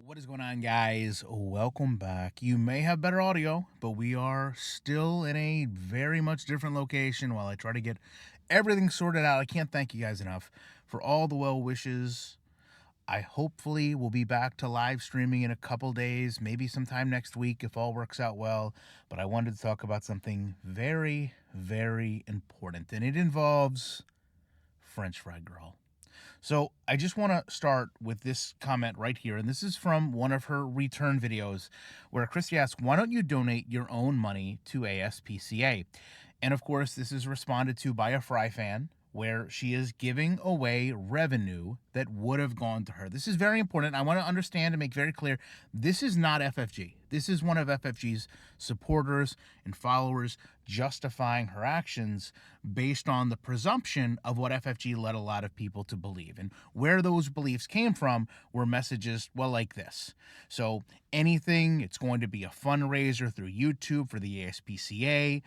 What is going on, guys? Welcome back. You may have better audio, but we are still in a very much different location while I try to get everything sorted out. I can't thank you guys enough for all the well wishes. I hopefully will be back to live streaming in a couple days, maybe sometime next week if all works out well. But I wanted to talk about something very, very important, and it involves French Fry Girl. So I just want to start with this comment right here. And this is from one of her return videos where Christy asks, why don't you donate your own money to ASPCA? And of course, this is responded to by a Fry fan where she is giving away revenue that would have gone to her. This is very important. I want to understand and make very clear, this is not FFG. This is one of FFG's supporters and followers justifying her actions based on the presumption of what FFG led a lot of people to believe. And where those beliefs came from were messages, well, like this. So anything, it's going to be a fundraiser through YouTube for the ASPCA.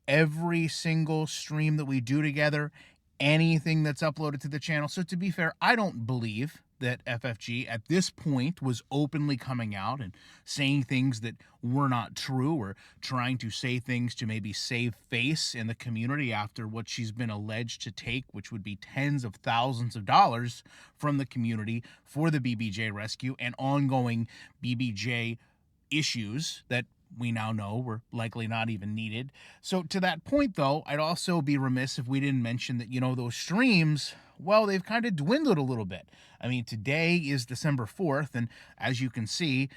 Every single stream that we do together, anything that's uploaded to the channel. So to be fair, I don't believe that FFG at this point was openly coming out and saying things that were not true or trying to say things to maybe save face in the community after what she's been alleged to take, which would be tens of thousands of dollars from the community for the BBJ rescue and ongoing BBJ issues that we now know were likely not even needed. So to that point, though, I'd also be remiss if we didn't mention that, those streams, well, they've kind of dwindled a little bit. I mean, today is December 4th, and as you can see,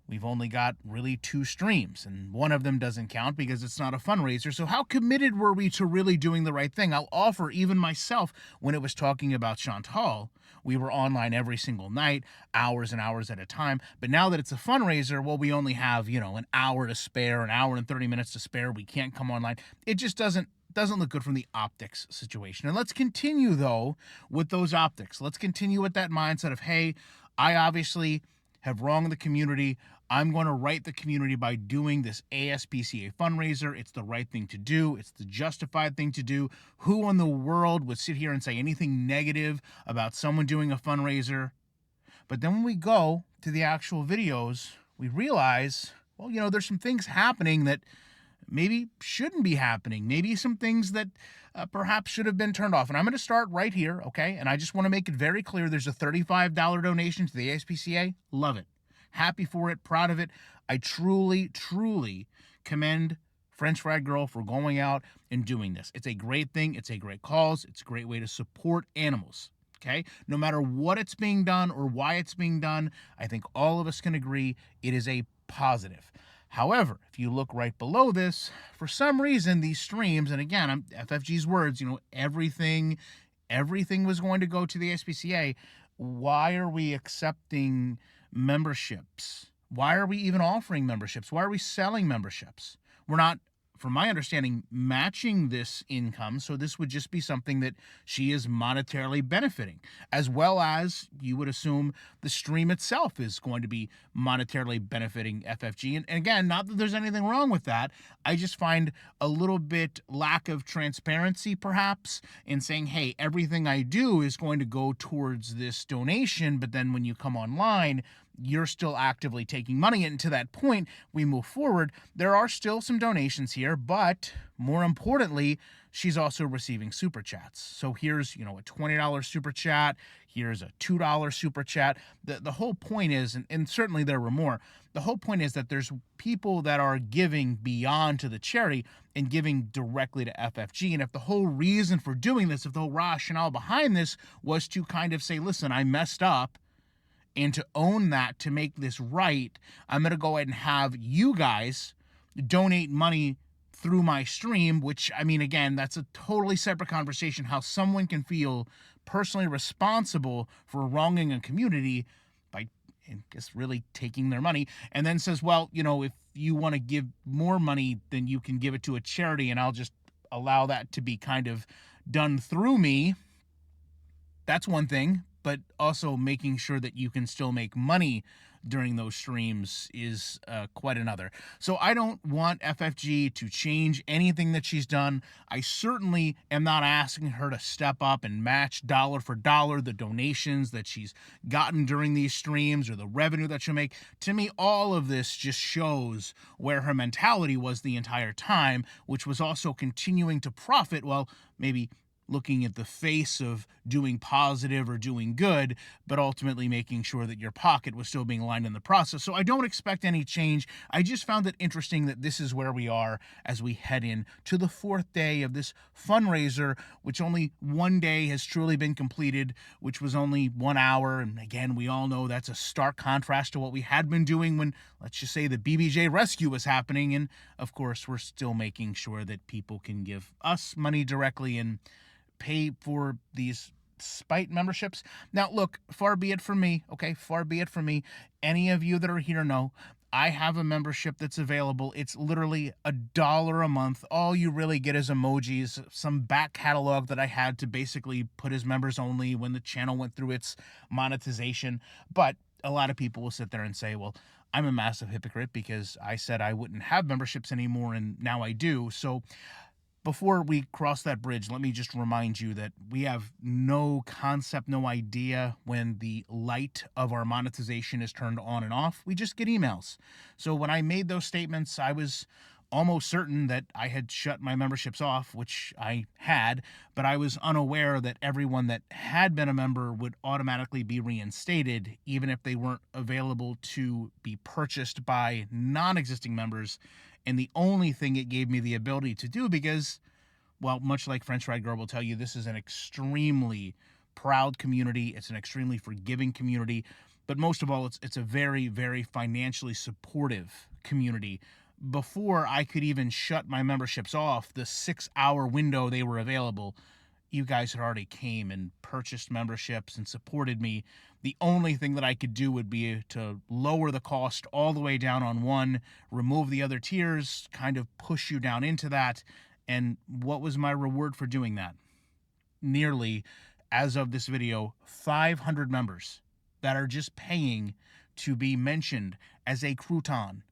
we've only got really 2 streams, and one of them doesn't count because it's not a fundraiser. So how committed were we to really doing the right thing? I'll offer, even myself, when it was talking about Chantal, we were online every single night, hours and hours at a time. But now that it's a fundraiser, well, we only have, an hour to spare, an hour and 30 minutes to spare. We can't come online. It just doesn't look good from the optics situation. And let's continue, though, with those optics. Let's continue with that mindset of, hey, I obviously have wronged the community. I'm going to right the community by doing this ASPCA fundraiser. It's the right thing to do. It's the justified thing to do. Who in the world would sit here and say anything negative about someone doing a fundraiser? But then when we go to the actual videos, we realize, well, there's some things happening that maybe shouldn't be happening. Maybe some things that perhaps should have been turned off. And I'm going to start right here, okay? And I just want to make it very clear. There's a $35 donation to the ASPCA. Love it. Happy for it. Proud of it. I truly, truly commend French Fry Girl for going out and doing this. It's a great thing. It's a great cause. It's a great way to support animals. Okay? No matter what it's being done or why it's being done, I think all of us can agree it is a positive. However, if you look right below this, for some reason, these streams, and again, FFG's words, everything was going to go to the SPCA. Why are we accepting memberships? Why are we even offering memberships? Why are we selling memberships? We're not, from my understanding, matching this income. So this would just be something that she is monetarily benefiting, as well as you would assume the stream itself is going to be monetarily benefiting FFG. And again, not that there's anything wrong with that. I just find a little bit lack of transparency, perhaps, in saying, hey, everything I do is going to go towards this donation. But then when you come online, you're still actively taking money. And to that point, we move forward. There are still some donations here, but more importantly, she's also receiving super chats. So here's, a $20 super chat. Here's a $2 super chat. The whole point is, and certainly there were more, the whole point is that there's people that are giving beyond to the charity and giving directly to FFG. And if the whole reason for doing this, if the whole rationale behind this was to kind of say, listen, I messed up, and to own that, to make this right, I'm going to go ahead and have you guys donate money through my stream, which, I mean, again, that's a totally separate conversation, how someone can feel personally responsible for wronging a community by, I guess, really taking their money, and then says, well, if you want to give more money, then you can give it to a charity, and I'll just allow that to be kind of done through me. That's one thing. But also making sure that you can still make money during those streams is quite another. So I don't want FFG to change anything that she's done. I certainly am not asking her to step up and match dollar for dollar the donations that she's gotten during these streams or the revenue that she'll make. To me, all of this just shows where her mentality was the entire time, which was also continuing to profit while maybe looking at the face of doing positive or doing good, but ultimately making sure that your pocket was still being lined in the process. So I don't expect any change. I just found it interesting that this is where we are as we head in to the 4th day of this fundraiser, which only one day has truly been completed, which was only 1 hour. And again, we all know that's a stark contrast to what we had been doing when, let's just say, the BBJ rescue was happening. And of course, we're still making sure that people can give us money directly and pay for these spite memberships. Now, look, far be it from me, okay? Far be it from me. Any of you that are here know I have a membership that's available. It's literally $1 a month. All you really get is emojis, some back catalog that I had to basically put as members only when the channel went through its monetization. But a lot of people will sit there and say, well, I'm a massive hypocrite because I said I wouldn't have memberships anymore and now I do. So before we cross that bridge, let me just remind you that we have no concept, no idea when the light of our monetization is turned on and off. We just get emails. So when I made those statements, I was almost certain that I had shut my memberships off, which I had, but I was unaware that everyone that had been a member would automatically be reinstated, even if they weren't available to be purchased by non-existing members. And the only thing it gave me the ability to do, because, well, much like French Fried Girl will tell you, this is an extremely proud community. It's an extremely forgiving community. But most of all, it's a very, very financially supportive community. Before I could even shut my memberships off, the 6-hour window they were available, you guys had already came and purchased memberships and supported me. The only thing that I could do would be to lower the cost all the way down on one, remove the other tiers, kind of push you down into that. And what was my reward for doing that? Nearly, as of this video, 500 members that are just paying to be mentioned as a crouton,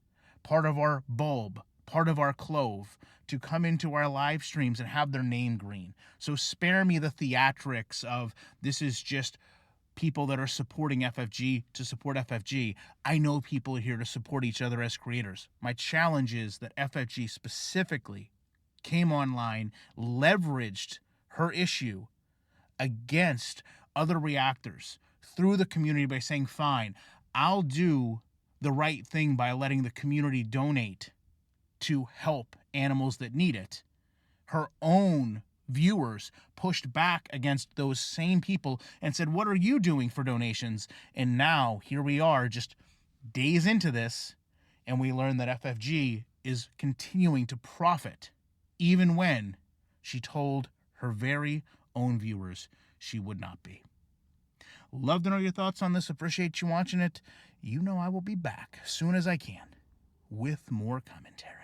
part of our bulb, part of our clove, to come into our live streams and have their name green. So spare me the theatrics of this is just people that are supporting FFG to support FFG. I know people are here to support each other as creators. My challenge is that FFG specifically came online, leveraged her issue against other reactors through the community by saying, fine, I'll do the right thing by letting the community donate to help animals that need it. Her own viewers pushed back against those same people and said, what are you doing for donations? And now here we are just days into this, and we learn that FFG is continuing to profit even when she told her very own viewers she would not be. Love to know your thoughts on this. Appreciate you watching it. You know I will be back as soon as I can with more commentary.